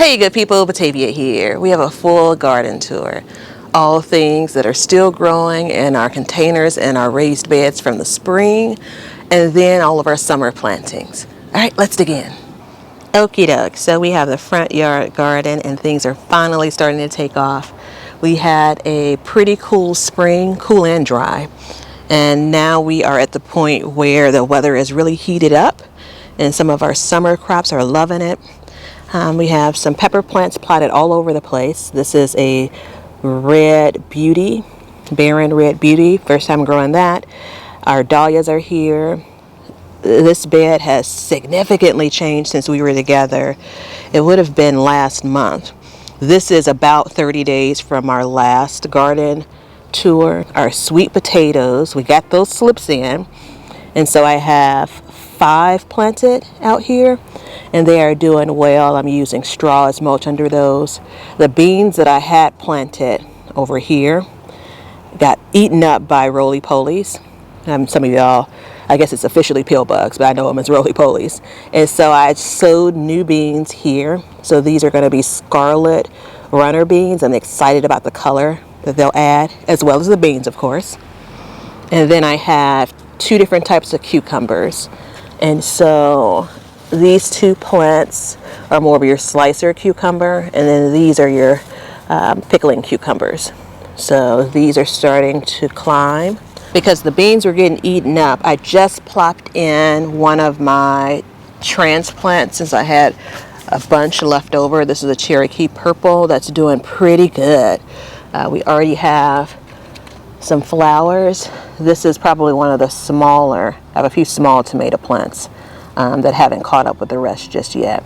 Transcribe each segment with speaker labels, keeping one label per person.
Speaker 1: Hey good people, Batavia here. We have a full garden tour. All things that are still growing in our containers and our raised beds from the spring, and then all of our summer plantings. All right, let's dig in. Okie doke, so we have the front yard garden and things are finally starting to take off. We had a pretty cool spring, cool and dry, and now we are at the point where the weather is really heated up and some of our summer crops are loving it. We have some pepper plants plotted all over the place. This is a red beauty, barren red beauty, first time growing that. Our dahlias are here. This bed has significantly changed since we were together. It would have been last month. This is about 30 days from our last garden tour. Our sweet potatoes, we got those slips in, and so I have 5 planted out here and they are doing well. I'm using straw as mulch under those. The beans that I had planted over here got eaten up by roly-polies. Some of y'all, I guess it's officially pill bugs, but I know them as roly-polies. And so I sowed new beans here. So these are going to be scarlet runner beans. I'm excited about the color that they'll add, as well as the beans, of course. And then I have 2 different types of cucumbers. And so these 2 plants are more of your slicer cucumber, and then these are your pickling cucumbers. So these are starting to climb. Because the beans were getting eaten up, I just plopped in one of my transplants since I had a bunch left over. This is a Cherokee Purple that's doing pretty good. We already have some flowers. This is probably one of the smaller. I have a few small tomato plants that haven't caught up with the rest just yet.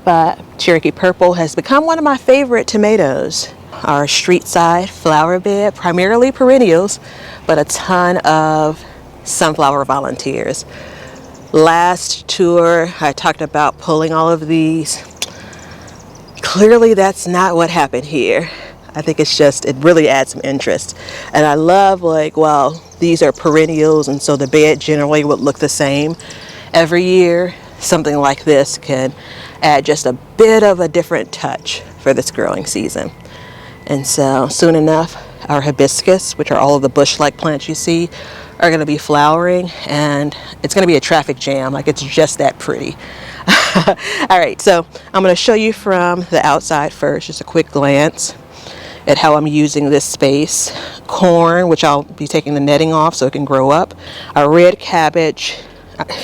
Speaker 1: But Cherokee Purple has become one of my favorite tomatoes. Our street side flower bed, primarily perennials, but a ton of sunflower volunteers. Last tour, I talked about pulling all of these. Clearly that's not what happened here. I think it's just, it really adds some interest. And I love these are perennials, and so the bed generally would look the same every year. Something like this can add just a bit of a different touch for this growing season. And so soon enough, our hibiscus, which are all of the bush-like plants you see, are going to be flowering, and it's going to be a traffic jam. Like, it's just that pretty. All right, so I'm going to show you from the outside first, just a quick glance at how I'm using this space. Corn, which I'll be taking the netting off so it can grow up. A red cabbage,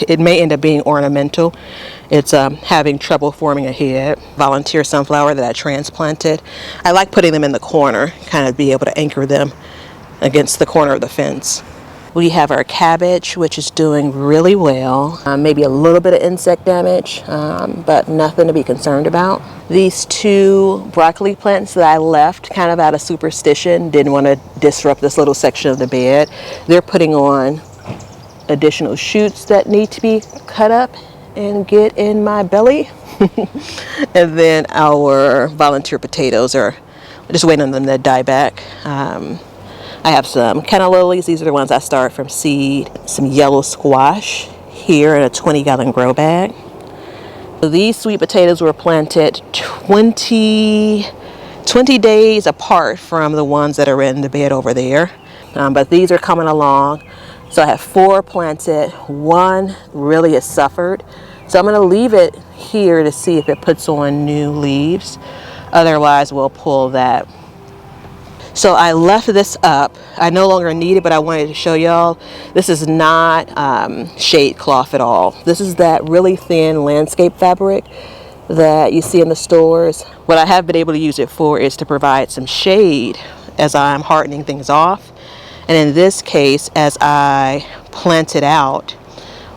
Speaker 1: it may end up being ornamental. It's having trouble forming a head. Volunteer sunflower that I transplanted. I like putting them in the corner, kind of be able to anchor them against the corner of the fence. We have our cabbage, which is doing really well. Maybe a little bit of insect damage, but nothing to be concerned about. These 2 broccoli plants that I left kind of out of superstition, didn't want to disrupt this little section of the bed. They're putting on additional shoots that need to be cut up and get in my belly. And then our volunteer potatoes are just waiting on them to die back. I have some canna lilies. These are the ones I started from seed. Some yellow squash here in a 20-gallon grow bag. So these sweet potatoes were planted 20 days apart from the ones that are in the bed over there. But these are coming along. So I have 4 planted. 1 really has suffered. So I'm going to leave it here to see if it puts on new leaves. Otherwise, we'll pull that. So I left this up. I no longer need it, but I wanted to show y'all. This is not shade cloth at all. This is that really thin landscape fabric that you see in the stores. What I have been able to use it for is to provide some shade as I'm hardening things off. And in this case, as I planted out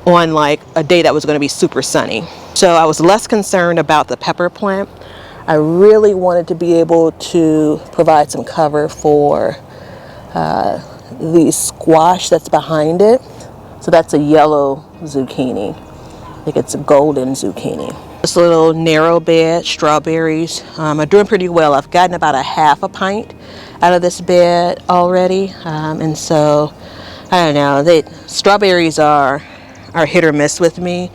Speaker 1: on like a day that was going to be super sunny. So I was less concerned about the pepper plant. I really wanted to be able to provide some cover for the squash that's behind it. So that's a yellow zucchini. I think it's a golden zucchini. This little narrow bed, strawberries, are doing pretty well. I've gotten about a half a pint out of this bed already. And so, I don't know, strawberries are hit or miss with me.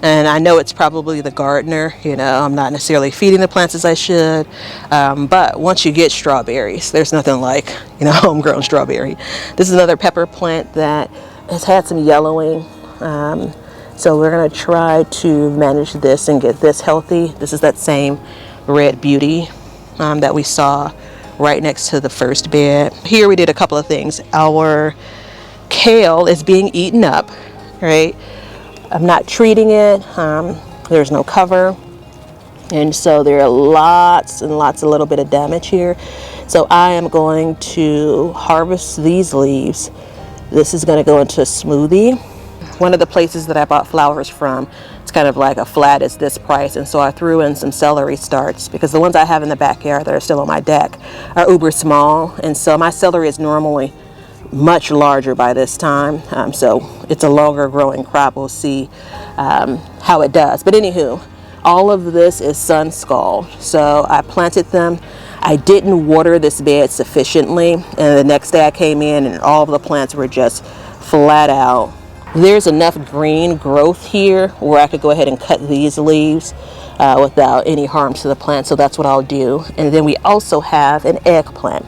Speaker 1: And I know it's probably the gardener, you know, I'm not necessarily feeding the plants as I should. But once you get strawberries, there's nothing like, you know, homegrown strawberry. This is another pepper plant that has had some yellowing. So we're going to try to manage this and get this healthy. This is that same Red Beauty that we saw right next to the first bed. Here we did a couple of things. Our kale is being eaten up, right? I'm not treating it. There's no cover. And so there are lots and lots, a little bit of damage here. So I am going to harvest these leaves. This is going to go into a smoothie. One of the places that I bought flowers from, it's kind of like a flat is this price, and so I threw in some celery starts because the ones I have in the backyard that are still on my deck are uber small, and so my celery is normally much larger by this time, so it's a longer growing crop. We'll see how it does. But anywho, all of this is sun scald, so I planted them. I didn't water this bed sufficiently, and the next day I came in and all of the plants were just flat out. There's enough green growth here where I could go ahead and cut these leaves without any harm to the plant, so that's what I'll do. And then we also have an eggplant.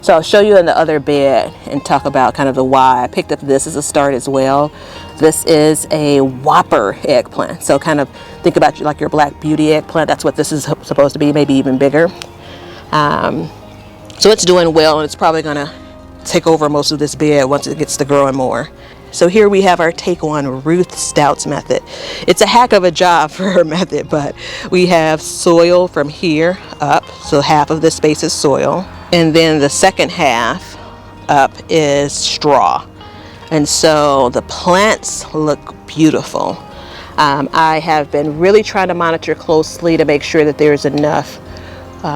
Speaker 1: So I'll show you in the other bed and talk about kind of the why. I picked up this as a start as well. This is a Whopper eggplant. So kind of think about like your Black Beauty eggplant. That's what this is supposed to be, maybe even bigger. So it's doing well, and it's probably gonna take over most of this bed once it gets to growing more. So here we have our take on Ruth Stout's method. It's a heck of a job for her method, but we have soil from here up. So half of this space is soil. And then the second half up is straw. And so the plants look beautiful. I have been really trying to monitor closely to make sure that there's enough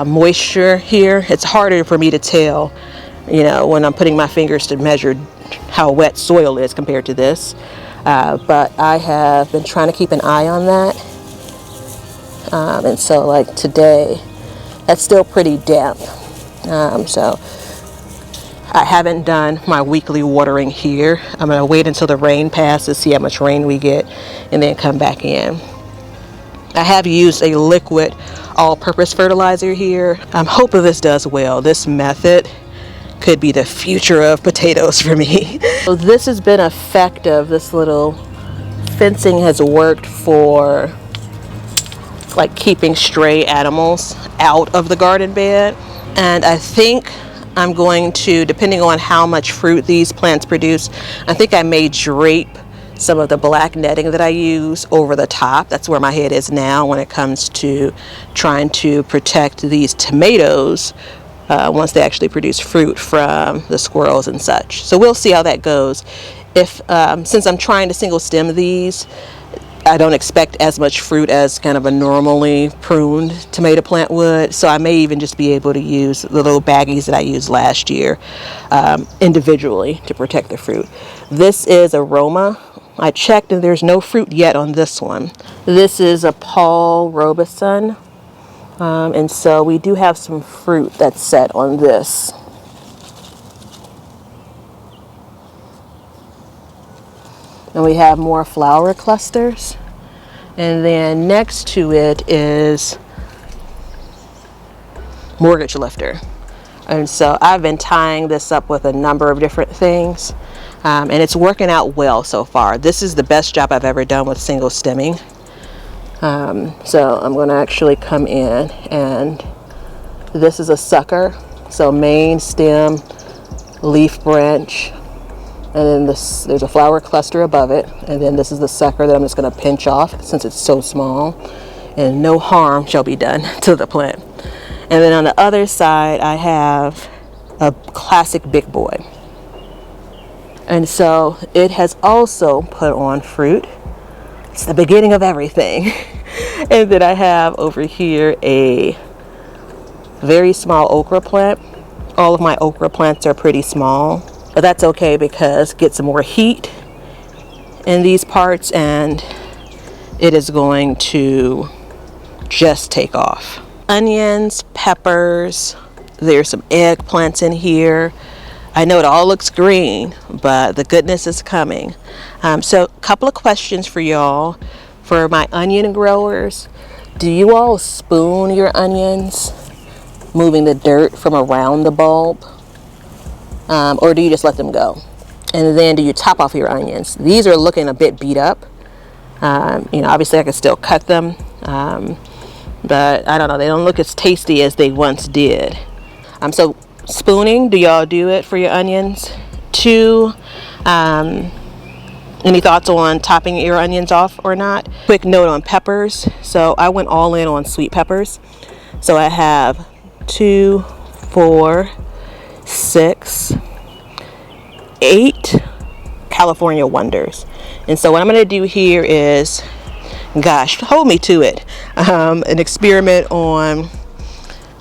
Speaker 1: moisture here. It's harder for me to tell, you know, when I'm putting my fingers to measure how wet soil is compared to this, but I have been trying to keep an eye on that, and so like today that's still pretty damp, so I haven't done my weekly watering here. I'm going to wait until the rain passes, see how much rain we get, and then come back in. I have used a liquid all-purpose fertilizer here. I'm hoping this does well. This method could be the future of potatoes for me. So this has been effective. This little fencing has worked for like keeping stray animals out of the garden bed. And I think I'm going to, depending on how much fruit these plants produce, I think I may drape some of the black netting that I use over the top. That's where my head is now when it comes to trying to protect these tomatoes once they actually produce fruit from the squirrels and such. So we'll see how that goes. If since I'm trying to single stem these, I don't expect as much fruit as kind of a normally pruned tomato plant would. So I may even just be able to use the little baggies that I used last year individually to protect the fruit. This is Aroma. I checked and there's no fruit yet on this one. This is a Paul Robeson. And so we do have some fruit that's set on this. And we have more flower clusters. And then next to it is Mortgage Lifter. And so I've been tying this up with a number of different things. And it's working out well so far. This is the best job I've ever done with single stemming. So I'm going to actually come in, and this is a sucker. So main stem, leaf branch, and then there's a flower cluster above it, and then this is the sucker that I'm just going to pinch off since it's so small, and no harm shall be done to the plant. And then on the other side I have a classic big boy, and so it has also put on fruit. It's the beginning of everything. And then I have over here a very small okra plant. All of my okra plants are pretty small, but that's okay because get some more heat in these parts and it is going to just take off. Onions, peppers, there's some eggplants in here. I know it all looks green, but the goodness is coming. So a couple of questions for y'all. For my onion growers, do you all spoon your onions, moving the dirt from around the bulb? Or do you just let them go? And then do you top off your onions? These are looking a bit beat up. Obviously I could still cut them, but I don't know, they don't look as tasty as they once did. So spooning, do y'all do it for your onions? 2, any thoughts on topping your onions off or not? Quick note on peppers. So I went all in on sweet peppers. So I have 2, 4, 6, 8 California Wonders. And so what I'm going to do here is, gosh, hold me to it, an experiment on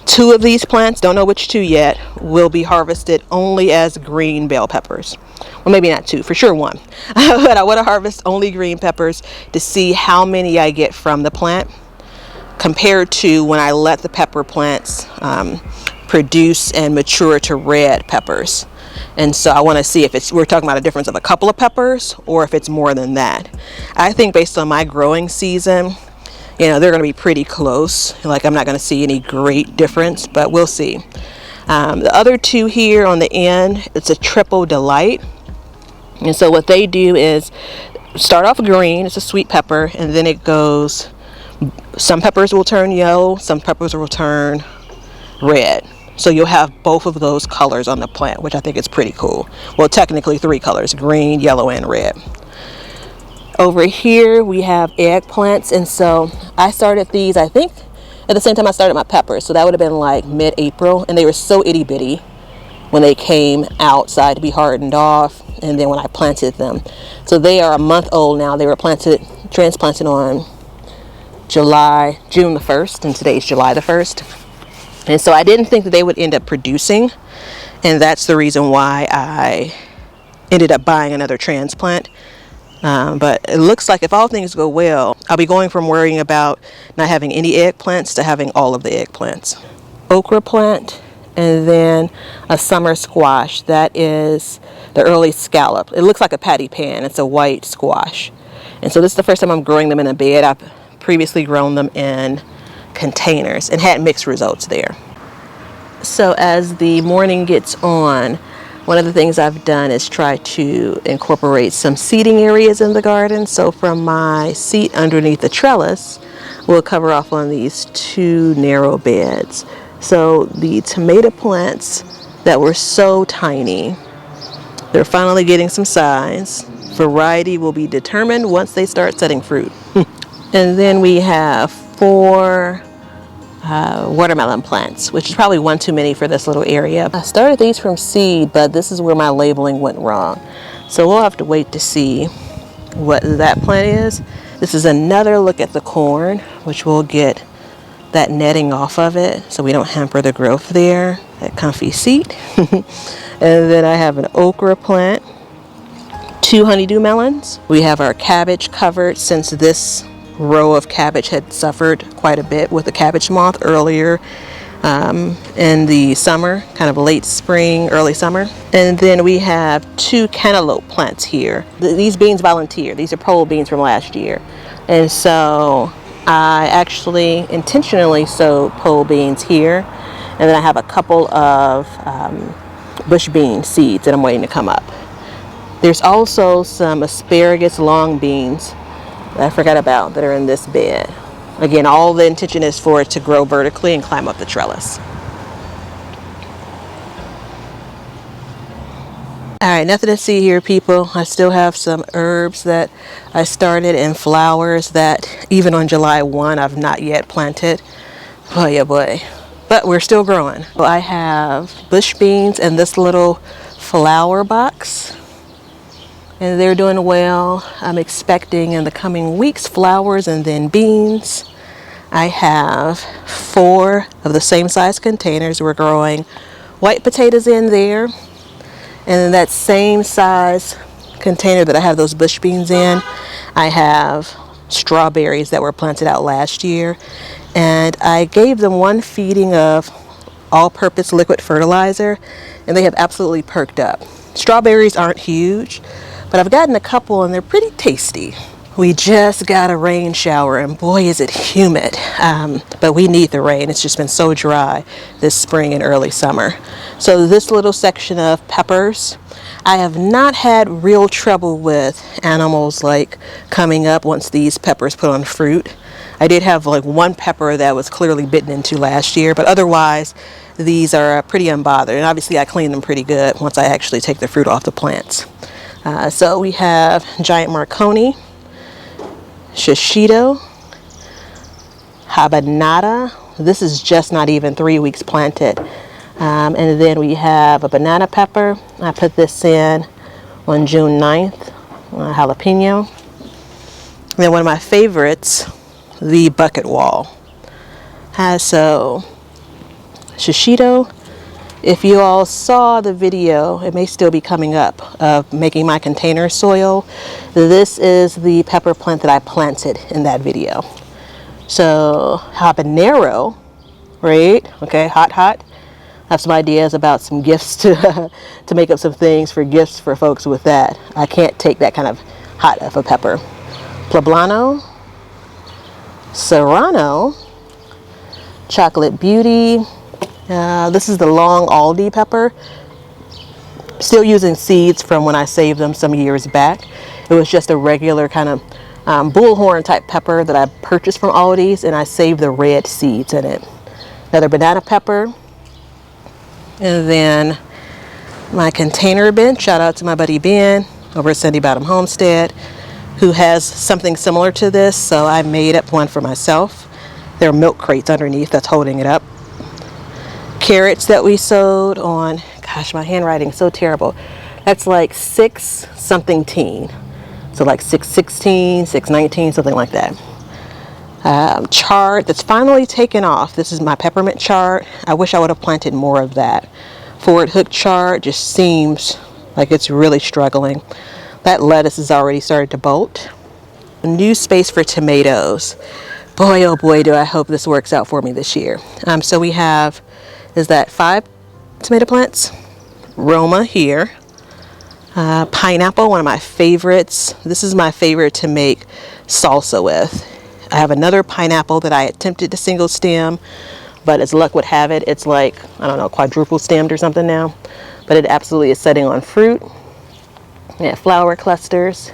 Speaker 1: 2 of these plants, don't know which 2 yet, will be harvested only as green bell peppers. Well, maybe not 2, for sure 1. But I want to harvest only green peppers to see how many I get from the plant compared to when I let the pepper plants produce and mature to red peppers. And so I want to see if we're talking about a difference of a couple of peppers or if it's more than that. I think based on my growing season, they're going to be pretty close. Like, I'm not going to see any great difference, but we'll see. The other 2 here on the end, it's a Triple Delight. And so what they do is start off green, it's a sweet pepper, and then it goes, some peppers will turn yellow, some peppers will turn red. So you'll have both of those colors on the plant, which I think is pretty cool. Well, technically 3 colors, green, yellow, and red. Over here we have eggplants, and so I started these, I think, at the same time I started my peppers. So that would have been like mid-April, and they were so itty bitty when they came outside to be hardened off, and then when I planted them. So they are a month old now. They were transplanted on June the 1st, and today's July the 1st. And so I didn't think that they would end up producing, and that's the reason why I ended up buying another transplant. But it looks like if all things go well, I'll be going from worrying about not having any eggplants to having all of the eggplants. Okra plant, and then a summer squash. That is the early scallop. It looks like a patty pan. It's a white squash. And so this is the first time I'm growing them in a bed. I've previously grown them in containers and had mixed results there. So as the morning gets on, one of the things I've done is try to incorporate some seating areas in the garden. So from my seat underneath the trellis, we'll cover off on these 2 narrow beds. So the tomato plants that were so tiny, they're finally getting some size. Variety will be determined once they start setting fruit. And then we have 4 watermelon plants, which is probably 1 too many for this little area. I started these from seed, but this is where my labeling went wrong. So we'll have to wait to see what that plant is. This is another look at the corn, which we'll get that netting off of it so we don't hamper the growth there. That comfy seat. And then I have an okra plant, 2 honeydew melons. We have our cabbage covered, since this row of cabbage had suffered quite a bit with the cabbage moth earlier in the summer, kind of late spring, early summer. And then we have 2 cantaloupe plants here. These beans volunteer. These are pole beans from last year. And so I actually intentionally sowed pole beans here. And then I have a couple of bush bean seeds that I'm waiting to come up. There's also some asparagus long beans that I forgot about that are in this bed. Again, all the intention is for it to grow vertically and climb up the trellis. All right, nothing to see here, people. I still have some herbs that I started and flowers that even on July 1 I've not yet planted. Oh yeah, boy. But we're still growing. So I have bush beans in this little flower box, and they're doing well. I'm expecting in the coming weeks flowers and then beans. I have 4 of the same size containers. We're growing white potatoes in there. And in that same size container that I have those bush beans in, I have strawberries that were planted out last year. And I gave them 1 feeding of all-purpose liquid fertilizer, and they have absolutely perked up. Strawberries aren't huge, but I've gotten a couple and they're pretty tasty. We just got a rain shower and boy is it humid, but we need the rain. It's just been so dry this spring and early summer. So this little section of peppers, I have not had real trouble with animals like coming up once these peppers put on fruit. I did have like one pepper that was clearly bitten into last year, but otherwise these are pretty unbothered, and obviously I clean them pretty good once I actually take the fruit off the plants. So we have giant Marconi, shishito, habanada. This is just not even 3 weeks planted. And then we have a banana pepper. I put this in on June 9th, jalapeno. And then one of my favorites, the bucket wall. So shishito, if you all saw the video, it may still be coming up, of making my container soil. This is the pepper plant that I planted in that video. So habanero, right? Okay, hot. I have some ideas about some gifts to make up some things for gifts for folks with that. I can't take that kind of hot of a pepper. Poblano, serrano, chocolate beauty. This is the long Aldi pepper. Still using seeds from when I saved them some years back. It was just a regular kind of bullhorn type pepper that I purchased from Aldi's, and I saved the red seeds in it. Another banana pepper. And then my container bin. Shout out to my buddy Ben over at Sandy Bottom Homestead, who has something similar to this. So I made up one for myself. There are milk crates underneath that's holding it up. Carrots that we sowed on, gosh, my handwriting's so terrible. That's like 6 something teen. So like 616, 619, something like that. Chard that's finally taken off. This is my peppermint chard. I wish I would have planted more of that. Forward hook chard just seems like it's really struggling. That lettuce has already started to bolt. A new space for tomatoes. Boy, oh boy, do I hope this works out for me this year. So we have, is that 5 tomato plants? Roma here. Pineapple, one of my favorites. This is my favorite to make salsa with. I have another pineapple that I attempted to single stem, but as luck would have it, it's like, I don't know, quadruple stemmed or something now. But it absolutely is setting on fruit. Yeah, flower clusters.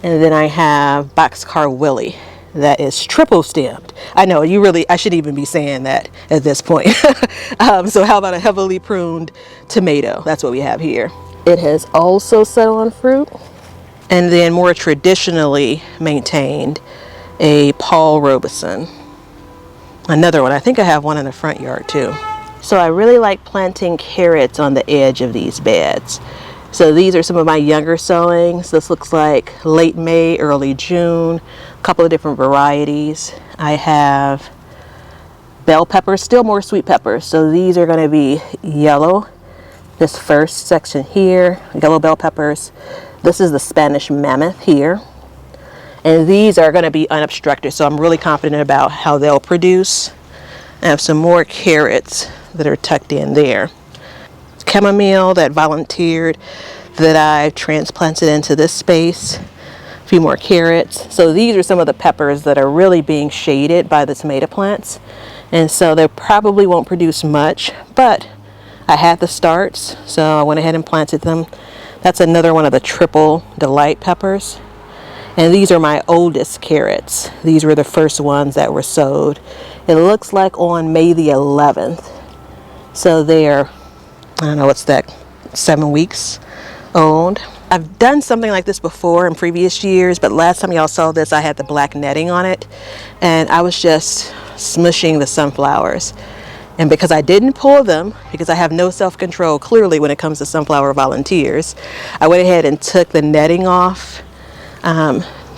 Speaker 1: And then I have Boxcar Willie that is triple stemmed. I know, I shouldn't even be saying that at this point. So how about a heavily pruned tomato? That's what we have here. It has also set on fruit. And then more traditionally maintained, a Paul Robeson. Another one. I think I have one in the front yard too. So I really like planting carrots on the edge of these beds. So these are some of my younger sowings. This looks like late May, early June. A couple of different varieties. I have bell peppers, still more sweet peppers. So these are going to be yellow. This first section here, yellow bell peppers. This is the Spanish mammoth here. And these are going to be unobstructed, so I'm really confident about how they'll produce. I have some more carrots that are tucked in there. Chamomile that volunteered that I transplanted into this space. A few more carrots. So these are some of the peppers that are really being shaded by the tomato plants. And so they probably won't produce much, but I had the starts, so I went ahead and planted them. That's another one of the triple delight peppers. And these are my oldest carrots. These were the first ones that were sowed. It looks like on May the 11th. So they're, I don't know, what's that, 7 weeks old. I've done something like this before in previous years, but last time y'all saw this, I had the black netting on it. And I was just smushing the sunflowers. And because I didn't pull them, because I have no self-control clearly when it comes to sunflower volunteers, I went ahead and took the netting off.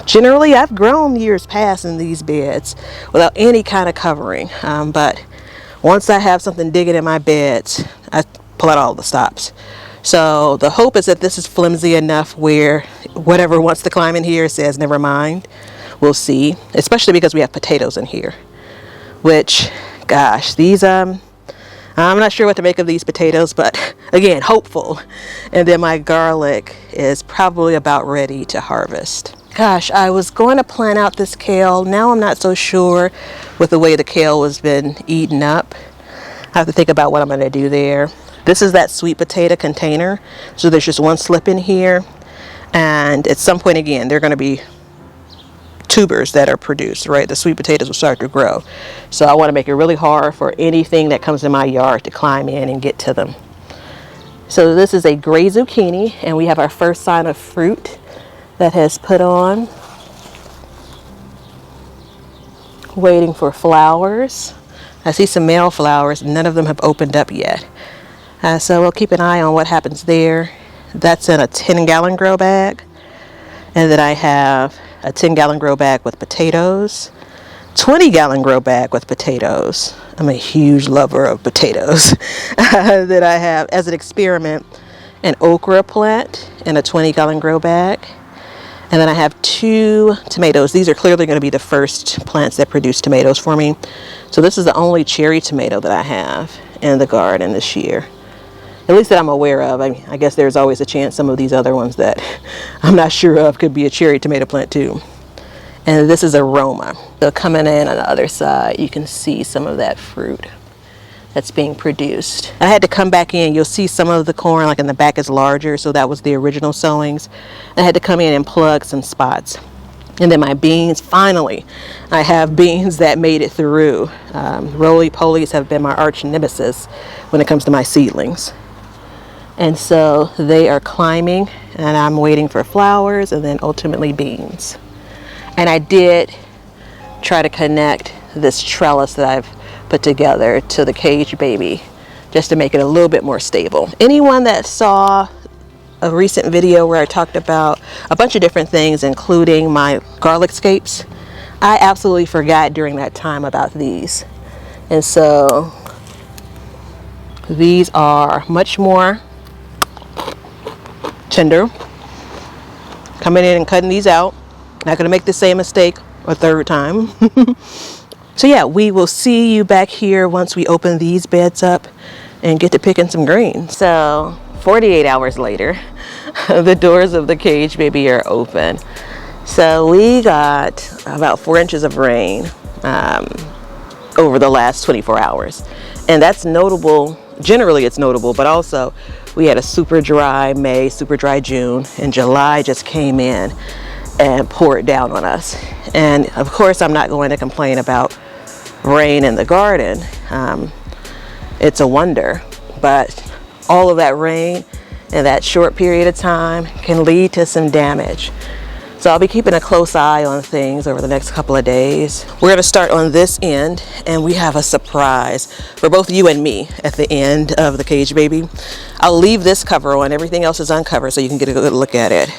Speaker 1: Generally, I've grown years past in these beds without any kind of covering. But once I have something digging in my beds, I pull out all the stops. So the hope is that this is flimsy enough where whatever wants to climb in here says, never mind. We'll see, especially because we have potatoes in here, which, gosh, these, I'm not sure what to make of these potatoes, but again, hopeful. And then my garlic is probably about ready to harvest. Gosh, I was going to plant out this kale. Now I'm not so sure with the way the kale has been eaten up. I have to think about what I'm going to do there. This is that sweet potato container. So there's just one slip in here. And at some point again, there are going to be tubers that are produced, right? The sweet potatoes will start to grow. So I want to make it really hard for anything that comes in my yard to climb in and get to them. So this is a gray zucchini, and we have our first sign of fruit that has put on. Waiting for flowers. I see some male flowers. None of them have opened up yet. So we'll keep an eye on what happens there. That's in a 10-gallon grow bag. And then I have a 10-gallon grow bag with potatoes. 20-gallon grow bag with potatoes. I'm a huge lover of potatoes. That I have as an experiment an okra plant in a 20-gallon grow bag. And then I have 2 tomatoes. These are clearly going to be the first plants that produce tomatoes for me. So this is the only cherry tomato that I have in the garden this year. At least that I'm aware of. I mean, I guess there's always a chance some of these other ones that I'm not sure of could be a cherry tomato plant too. And this is aroma. So coming in on the other side, you can see some of that fruit that's being produced. I had to come back in. You'll see some of the corn like in the back is larger, so that was the original sowings. I had to come in and plug some spots. And then my beans, finally, I have beans that made it through. Roly-polies have been my arch nemesis when it comes to my seedlings. And so they are climbing, and I'm waiting for flowers and then ultimately beans. And I did try to connect this trellis that I've put together to the cage baby just to make it a little bit more stable. Anyone that saw a recent video where I talked about a bunch of different things, including my garlic scapes, I absolutely forgot during that time about these. And so these are much more tender. Coming in and cutting these out. Not going to make the same mistake a third time. So yeah, we will see you back here once we open these beds up and get to picking some greens. So 48 hours later, the doors of the cage baby are open. So we got about 4 inches of rain over the last 24 hours. And that's notable. Generally it's notable, but also we had a super dry May, super dry June, and July just came in and poured down on us. And of course I'm not going to complain about rain in the garden. It's a wonder, but all of that rain in that short period of time can lead to some damage. So I'll be keeping a close eye on things over the next couple of days. We're going to start on this end, and we have a surprise for both you and me at the end of the cage baby. I'll leave this cover on. Everything else is uncovered so you can get a good look at it.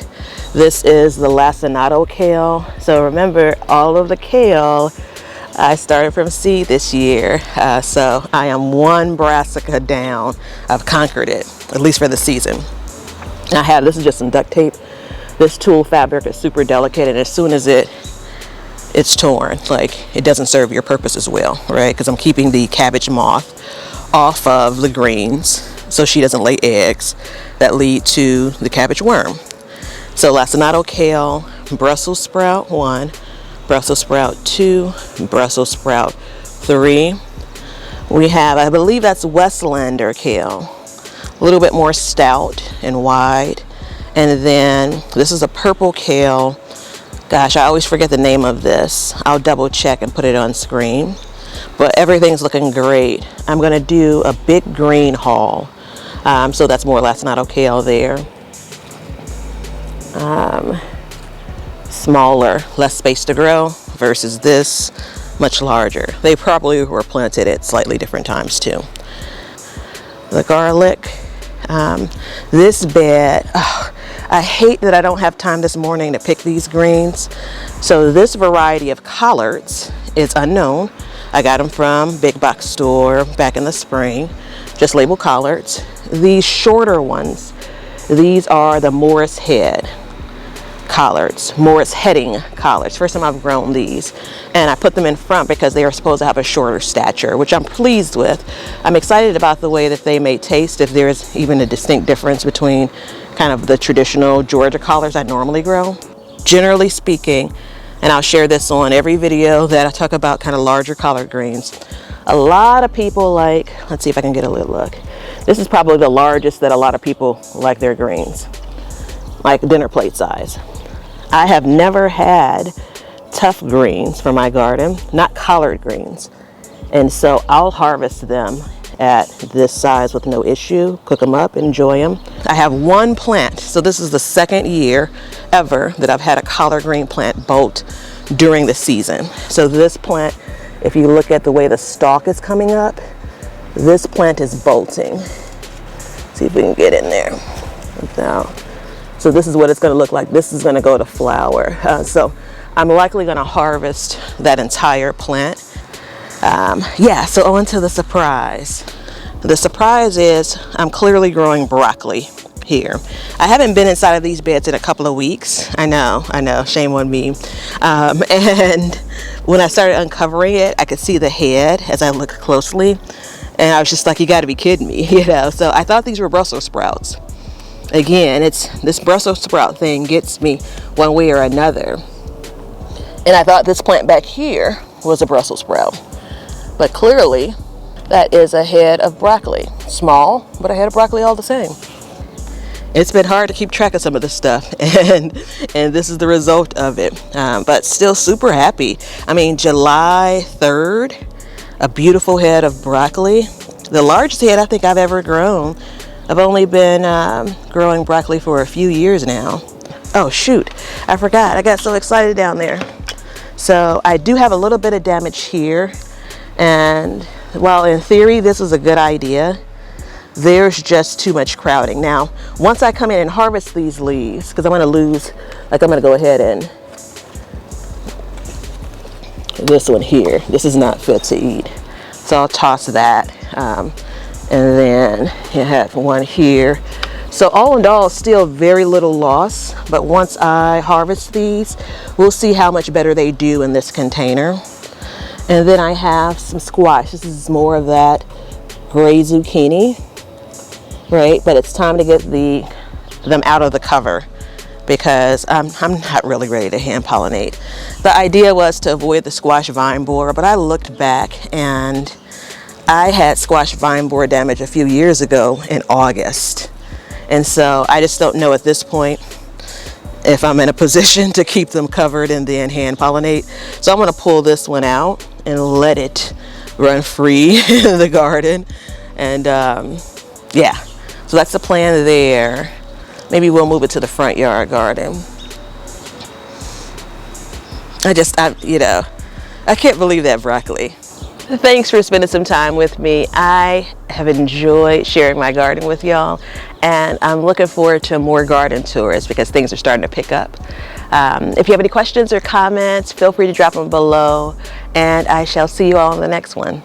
Speaker 1: This is the lacinato kale. So remember, all of the kale I started from seed this year, so I am one brassica down. I've conquered it, at least for the season. This is just some duct tape. This tulle fabric is super delicate, and as soon as it's torn, like, it doesn't serve your purpose as well, right? Because I'm keeping the cabbage moth off of the greens so she doesn't lay eggs that lead to the cabbage worm. So lacinato kale, Brussels sprout 1, Brussels sprout 2, Brussels sprout 3. We have, I believe that's Westlander kale, a little bit more stout and wide. And then this is a purple kale. Gosh, I always forget the name of this. I'll double check and put it on screen. But everything's looking great. I'm going to do a big green haul. So that's more lacinato kale there. Smaller, less space to grow versus this, much larger. They probably were planted at slightly different times too. The garlic. This bed, I hate that I don't have time this morning to pick these greens. So this variety of collards is unknown. I got them from big box store back in the spring, just labeled collards. These shorter ones, these are the Morris head collards, Morris heading collards. First time I've grown these, and I put them in front because they are supposed to have a shorter stature, which I'm pleased with. I'm excited about the way that they may taste, if there's even a distinct difference between kind of the traditional Georgia collards I normally grow. generally speaking, and I'll share this on every video that I talk about kind of larger collard greens. A lot of people like, let's see if I can get a little look. This is probably the largest that a lot of people like their greens, like dinner plate size. I have never had tough greens for my garden, not collard greens. And so I'll harvest them at this size with no issue, cook them up, enjoy them. I have one plant, so this is the second year ever that I've had a collard green plant bolt during the season. So this plant, if you look at the way the stalk is coming up, this plant is bolting. See if we can get in there. Now, so this is what it's going to look like. This is going to go to flower. So I'm likely going to harvest that entire plant. Yeah, so on to the surprise. The surprise is I'm clearly growing broccoli here. I haven't been inside of these beds in a couple of weeks. I know, shame on me. And when I started uncovering it, I could see the head as I looked closely. And I was just like, you got to be kidding me, you know? So I thought these were Brussels sprouts. Again, it's this Brussels sprout thing gets me one way or another. And I thought this plant back here was a Brussels sprout. But clearly, that is a head of broccoli. Small, but a head of broccoli all the same. It's been hard to keep track of some of this stuff, and this is the result of it. But still super happy. I mean, July 3rd, a beautiful head of broccoli. The largest head I think I've ever grown. I've only been growing broccoli for a few years now. Oh shoot, I forgot. I got so excited down there. So I do have a little bit of damage here. And while in theory this is a good idea, there's just too much crowding. Now, once I come in and harvest these leaves, because I'm going to go ahead and, this one here, this is not fit to eat. So I'll toss that. And then you have one here. So all in all, still very little loss. But once I harvest these, we'll see how much better they do in this container. And then I have some squash. This is more of that gray zucchini, right? But it's time to get them out of the cover because I'm not really ready to hand pollinate. The idea was to avoid the squash vine borer, but I looked back and I had squash vine borer damage a few years ago in August. And so I just don't know at this point if I'm in a position to keep them covered and then hand pollinate. So I'm going to pull this one out and let it run free in the garden. And yeah, so that's the plan there. Maybe we'll move it to the front yard garden. I can't believe that broccoli. Thanks for spending some time with me. I have enjoyed sharing my garden with y'all, and I'm looking forward to more garden tours because things are starting to pick up. If you have any questions or comments, feel free to drop them below, and I shall see you all in the next one.